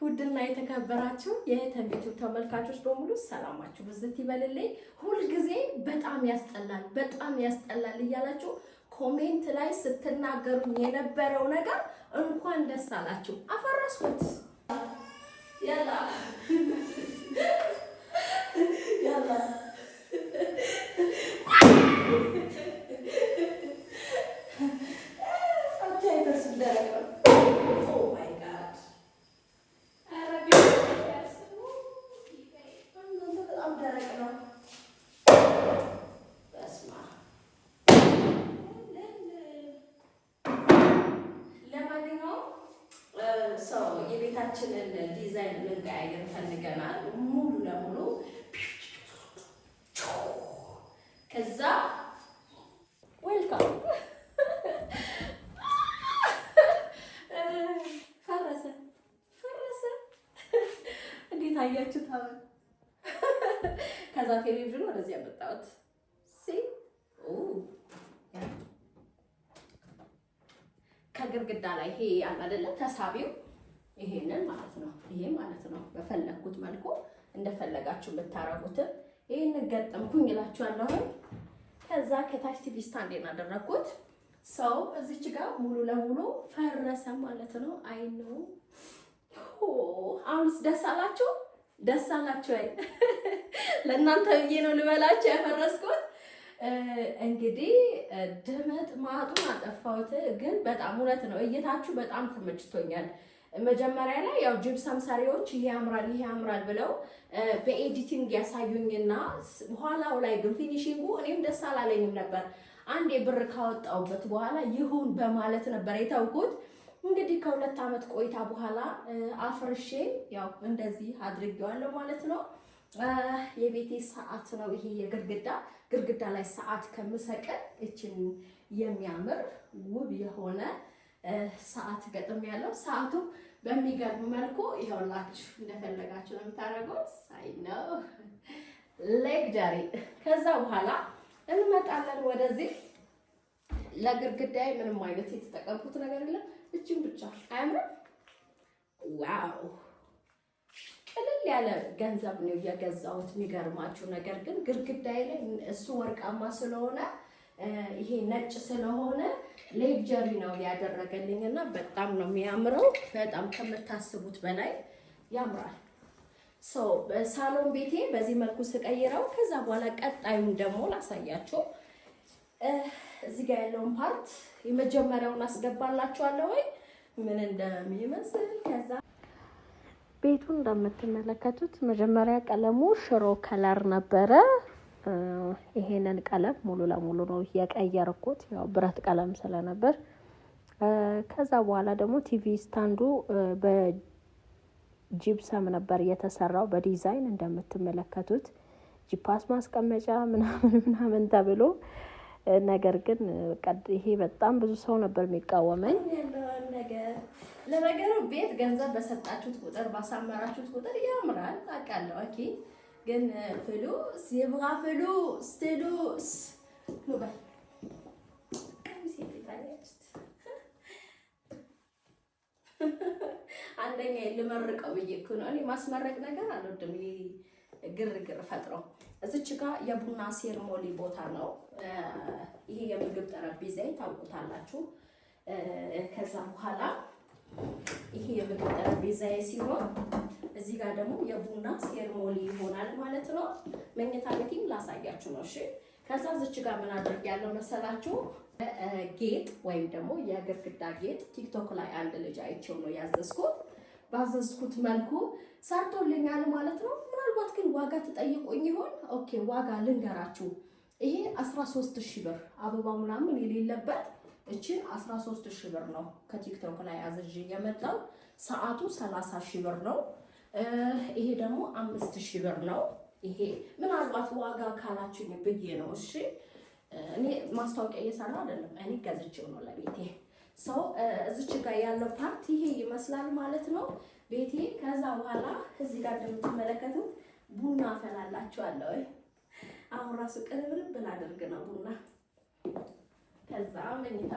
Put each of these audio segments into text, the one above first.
ውድና የተከበራችሁ የተንቢቱ ተመልካቾች በሙሉ ሰላማችሁ ብዝት ይበልልኝ። ሁል ጊዜ በጣም ያስጠላል እያላችሁ ኮሜንት ላይ ስትናገሩኝ የነበረው ነገር እንኳን ደስ አላችሁ። አፈረስኩት። ያላ የቤታችንን ዲዛይን ልንቀያየር ፈልገናል ሙሉ ለሙሉ። ከዛ ዌልካም ፈረሰ። እንዴት አያችሁት? ከዛ ቴሌቪዥኑ ወደዚህ ያመጣሁት ከግርግዳ ላይ ይሄ አለ አይደለ ተሳቢው ይሄንን ማለት ነው። ይሄ ማለት ነው በፈለኩት መልኩ እንደፈለጋችሁ ብታረጉት። ይሄንን ገጠምኩኝ እላችኋለሁ። ከዛ ከታች ቲቪ ስታንዴን አደረኩት። ሰው እዚች ጋር ሙሉ ለሙሉ ፈረሰ ማለት ነው። አይ ነው አሁንስ ደስ አላችሁ? ደስ አላችሁ? አይ ለእናንተ ብዬ ነው ልበላችሁ ያፈረስኩት። እንግዲህ ድምጥ ማጡን አጠፋሁት። ግን በጣም እውነት ነው እይታችሁ በጣም ተመችቶኛል። መጀመሪያ ላይ ያው ጂፕሰም ሰሪዎች ይሄ ያምራል ብለው በኤዲቲንግ ያሳዩኝና በኋላው ላይ ግን ፊኒሺንጉ እኔም ደስ አላለኝም ነበር። አንዴ ብር ካወጣውበት በኋላ ይሁን በማለት ነበር የተውኩት። እንግዲህ ከ2 ዓመት ቆይታ በኋላ አፍርሼ ያው እንደዚህ አድርጌዋለሁ ማለት ነው። የቤቴ ሰዓት ነው ይሄ ግርግዳ ላይ ሰዓት ከምሰቀል እችን የሚያምር ውብ የሆነ ሰዓት ገጥም ያለው። ሰዓቱ በሚገርም መልኩ ይኸውላችሁ እንደፈለጋችሁ ነው የምታደርጉት። አይ ነው ሌግጀሪ። ከዛ በኋላ እንመጣለን ወደዚህ። ለግርግዳዬ ምንም አይነት የተጠቀምኩት ነገር የለም። እቺን ብቻ አያምርም? ዋው! ቅልል ያለ ገንዘብ ነው የገዛሁት። የሚገርማችሁ ነገር ግን ግርግዳዬ ላይ እሱ ወርቃማ ስለሆነ ይሄ ነጭ ስለሆነ ሌግጀሪ ነው ያደረገልኝና በጣም ነው የሚያምረው። በጣም ከምታስቡት በላይ ያምራል። ሳሎን ቤቴ በዚህ መልኩ ስቀይረው ከዛ በኋላ ቀጣዩን ደግሞ ላሳያችሁ። እዚህ ጋር ያለውን ፓርት የመጀመሪያውን አስገባላችኋለሁ ወይ ምን እንደሚመስል። ከዛ ቤቱን እንደምትመለከቱት መጀመሪያ ቀለሙ ሽሮ ከለር ነበረ። ይሄንን ቀለም ሙሉ ለሙሉ ነው የቀየርኩት፣ ያው ብረት ቀለም ስለነበር። ከዛ በኋላ ደግሞ ቲቪ ስታንዱ በጂፕሰም ነበር የተሰራው በዲዛይን እንደምትመለከቱት ጂፓስ ማስቀመጫ ምናምን ተብሎ። ነገር ግን ይሄ በጣም ብዙ ሰው ነበር የሚቃወመኝ። ለነገሩ ቤት ገንዘብ በሰጣችሁት ቁጥር ባሳመራችሁት ቁጥር ያምራል አውቃለሁ። ኦኬ ግን ፍሉስ ይብራ ፍሉስ ትሉስ ነው በል አንደኛ ልመርቀው ብዬ እኮ ነው። እኔ ማስመረቅ ነገር አልወድም። ግርግር ፈጥረው እዚች ጋር የቡና ሴርሞኒ ቦታ ነው። ይሄ የምግብ ጠረጴዛ ታውቁታላችሁ። ከዛ በኋላ ይሄ የምግብ ጠረጴዛ ሲሆን እዚህ ጋር ደግሞ የቡና ሴርሞኒ ይሆናል ማለት ነው። መኝታ ቤቴም ላሳያችሁ ነው። እሺ ከዛ እዚች ጋር ምን አድርጌያለሁ መሰላችሁ? ጌጥ ወይም ደግሞ የግርግዳ ጌጥ ቲክቶክ ላይ አንድ ልጅ አይቼው ነው ያዘዝኩት። ባዘዝኩት መልኩ ሰርቶልኛል ማለት ነው። ምናልባት ግን ዋጋ ተጠይቆኝ ይሆን? ኦኬ ዋጋ ልንገራችሁ። ይሄ 13000 ብር አበባ ምናምን የሌለበት እቺን 13000 ብር ነው ከቲክቶክ ላይ አዝዤ የመጣው። ሰዓቱ 30000 ብር ነው። ይሄ ደግሞ 5000 ብር ነው። ይሄ ምናልባት ዋጋ ካላችሁኝ ብዬ ነው። እሺ እኔ ማስታወቂያ እየሰራ አይደለም፣ እኔ ገዝቼው ነው ለቤቴ። ሰው እዚች ጋር ያለው ፓርት ይሄ ይመስላል ማለት ነው ቤቴ። ከዛ በኋላ እዚህ ጋር እንደምትመለከቱት ቡና አፈላላችኋለሁ። አሁን ራሱ ቅርብርብ ብላደርግ ነው ቡና። ከዛ መኝታ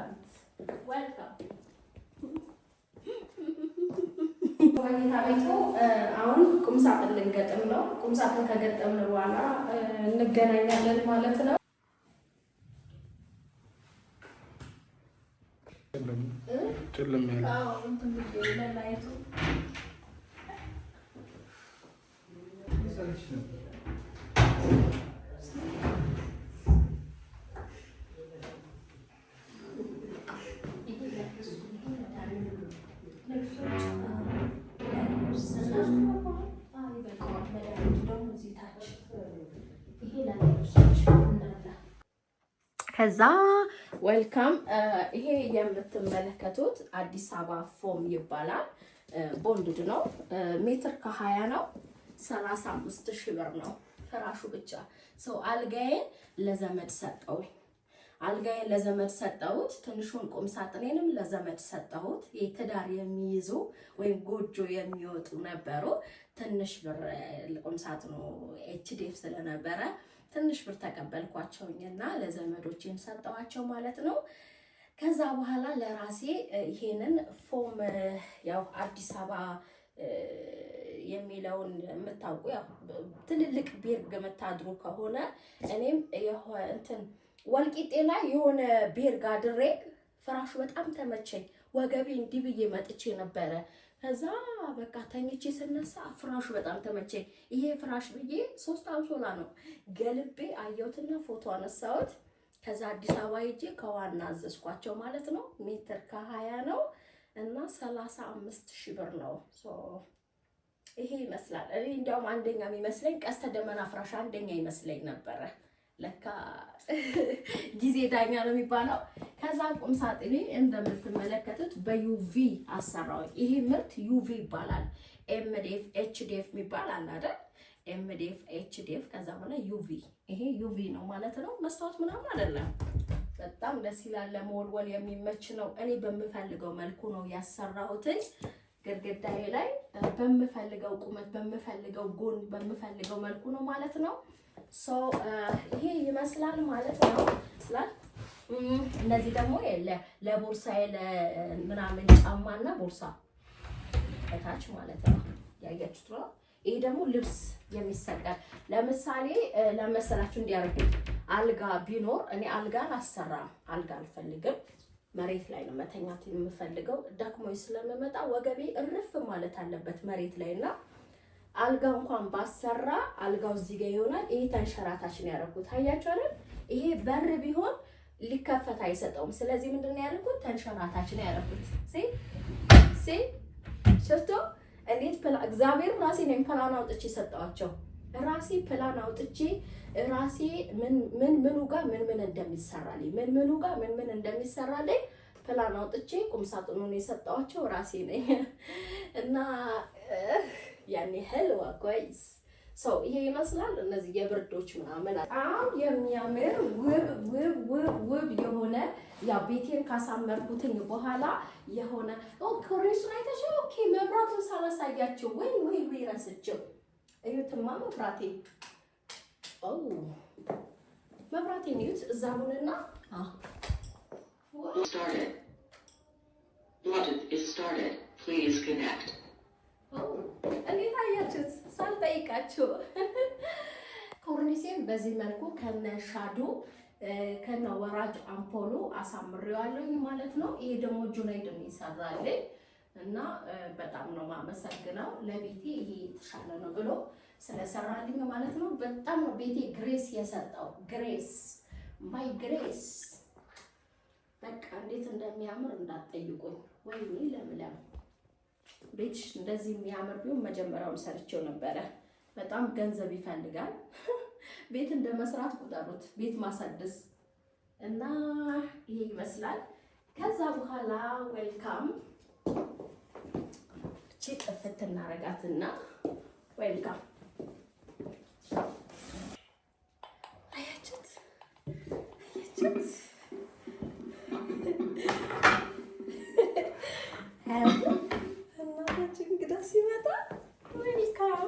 ቤት ወልካም መኝታ ቤቱ አሁን ቁምሳጥን ልንገጥም ነው። ቁምሳጥን ከገጠምን በኋላ እንገናኛለን ማለት ነው። ጨለም ያለ ከዛ ዌልካም። ይሄ የምትመለከቱት አዲስ አበባ ፎም ይባላል። ቦንድድ ነው። ሜትር ከ20 ነው። 35,000 ብር ነው ፍራሹ ብቻ። ሰው አልጋዬን ለዘመድ ሰጠውኝ። አልጋዬን ለዘመድ ሰጠሁት። ትንሹን ቁም ሳጥኔንም ለዘመድ ሰጠሁት። የትዳር የሚይዙ ወይም ጎጆ የሚወጡ ነበሩ። ትንሽ ብር ቁም ሳጥኑ ኤችዲኤፍ ስለነበረ ትንሽ ብር ተቀበልኳቸውኝና ለዘመዶቼም ሰጠዋቸው ማለት ነው። ከዛ በኋላ ለራሴ ይሄንን ፎም ያው አዲስ አበባ የሚለውን የምታውቁ ያው ትልልቅ ቤርግ የምታድሩ ከሆነ እኔም እንትን ወልቂጤ ላይ የሆነ ቤርግ አድሬ ፍራሹ በጣም ተመቸኝ። ወገቤ እንዲህ ብዬ መጥቼ ነበረ። ከዛ በቃ ተኝቼ ስነሳ ፍራሹ በጣም ተመቸኝ። ይሄ ፍራሽ ብዬ 3 አንሶላ ነው ገልቤ አየሁትና ፎቶ አነሳሁት። ከዛ አዲስ አበባ ሄጄ ከዋና አዘዝኳቸው ማለት ነው። ሜትር ከ20 ነው እና 35,000 ብር ነው። ይሄ ይመስላል። እኔ እንዲያውም አንደኛ የሚመስለኝ ቀስተ ደመና ፍራሽ አንደኛ ይመስለኝ ነበረ። ለካ ጊዜ ዳኛ ነው የሚባለው። ከዛ ቁም ሳጥኔ እንደምትመለከቱት በዩቪ አሰራው። ይሄ ምርት ዩቪ ይባላል። ኤምዲኤፍ ኤችዲኤፍ የሚባል አለ አይደል? ኤምዲኤፍ ኤችዲኤፍ ከዛ በኋላ ዩቪ። ይሄ ዩቪ ነው ማለት ነው። መስታወት ምናምን አይደለም። በጣም ደስ ይላል። ለመወልወል የሚመች ነው። እኔ በምፈልገው መልኩ ነው ያሰራሁት። ግድግዳዬ ላይ በምፈልገው ቁመት፣ በምፈልገው ጎን፣ በምፈልገው መልኩ ነው ማለት ነው። ይሄ ይመስላል ማለት ነው። ይመስላል። እነዚህ ደግሞ ለቦርሳዬ ለምናምን ጫማና ቦርሳ እታች ማለት ነው። ያያችሁት ነው። ይሄ ደግሞ ልብስ የሚሰቀል ለምሳሌ ለመሰላችሁ እንዲያርግኝ አልጋ ቢኖር እኔ አልጋ አላሰራም። አልጋ አልፈልግም። መሬት ላይ ነው መተኛት የምፈልገው። ደክሞኝ ስለምመጣ ወገቤ እርፍ ማለት አለበት መሬት ላይና አልጋ እንኳን ባሰራ አልጋው እዚህ ጋር ይሆናል። ይሄ ተንሸራታች ነው ያደረኩት። አያችሁ አይደል? ይሄ በር ቢሆን ሊከፈት አይሰጠውም። ስለዚህ ምንድነው ያደረኩት? ተንሸራታች ነው ያደረኩት። ሽፍቶ እንዴት እግዚአብሔር ራሴ ነኝ ፕላን አውጥቼ ሰጠዋቸው። ራሴ ፕላን አውጥቼ ራሴ ምኑ ጋር ምን እንደሚሰራልኝ ምኑ ጋር ምን እንደሚሰራልኝ ፕላን አውጥቼ ቁምሳጥኑን የሰጠዋቸው ራሴ ነኝ እና ያኔ ህልዋ ኮይስ ይሄ ይመስላል። እነዚህ የብርዶች ምናምን በጣም የሚያምር ውብ የሆነ ያው ቤቴን ካሳመርኩትኝ በኋላ የሆነ ኮሬሱን አይተሽው ኦኬ። መብራቱን ሳላሳያቸው ወይ ረስቸው። እዩትማ መብራቴ መብራቴን እዩት። እዛሁንና Bluetooth is started. Please connect. እንዴት አያችሁት? ሳልጠይቃችሁ ኮርኒሴን በዚህ መልኩ ከነ ሻዶ ከነ ወራጅ አምፖሉ አሳምሬዋለሁ ማለት ነው። ይሄ ደግሞ ጁናይድ ነው ይሰራልኝ እና በጣም ነው ማመሰግነው ለቤቴ ይሄ የተሻለ ነው ብሎ ስለሰራልኝ ማለት ነው። በጣም ነው ቤቴ ግሬስ የሰጠው። ግሬስ ማይ ግሬስ በቃ እንዴት እንደሚያምር እንዳትጠይቁኝ። ወይኔ ለምለም ቤትሽ እንደዚህ የሚያምር ቢሆን መጀመሪያውን ሰርቼው ነበረ። በጣም ገንዘብ ይፈልጋል። ቤት እንደመስራት ቁጠሩት። ቤት ማሳደስ እና ይሄ ይመስላል። ከዛ በኋላ ዌልካም እቺ ጥፍት እናረጋትና ዌልካም አያችሁት እንግዳ ሲመጣ ዌልካም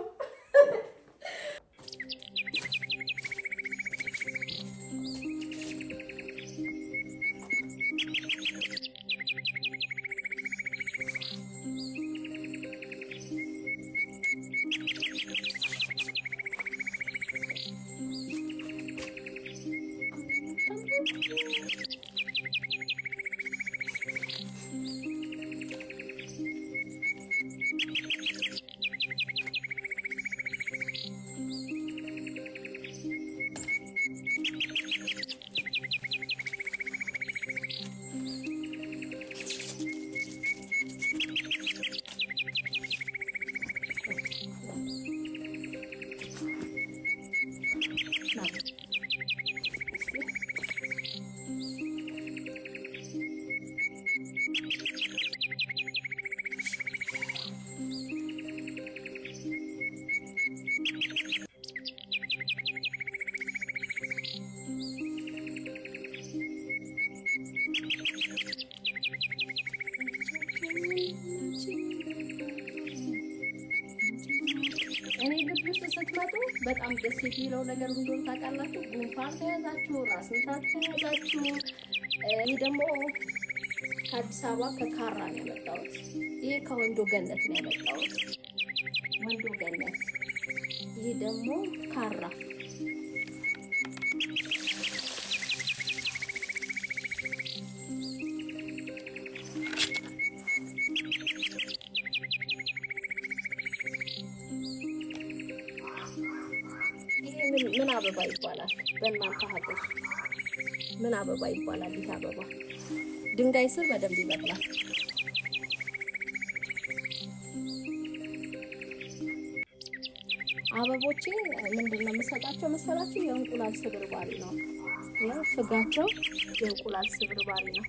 በጣም ደስ የሚለው ነገር እንደሆነ ታውቃላችሁ። ጉንፋን ከያዛችሁ፣ ራስ ምታት ከያዛችሁ፣ ይህ ደግሞ ከአዲስ አበባ ከካራ ነው ያመጣሁት። ይህ ከወንዶ ገነት ነው ያመጣሁት፣ ወንዶ ገነት። ይህ ደግሞ ካራ። ምን አበባ ይባላል? በእናንተ ሀገር ምን አበባ ይባላል? ይህ አበባ ድንጋይ ስር በደንብ ይበቅላል። አበቦቼ ምንድን ነው የምሰጣቸው መሰላችሁ? የእንቁላል ስብርባሪ ነው። ስጋቸው የእንቁላል ስብርባሪ ነው።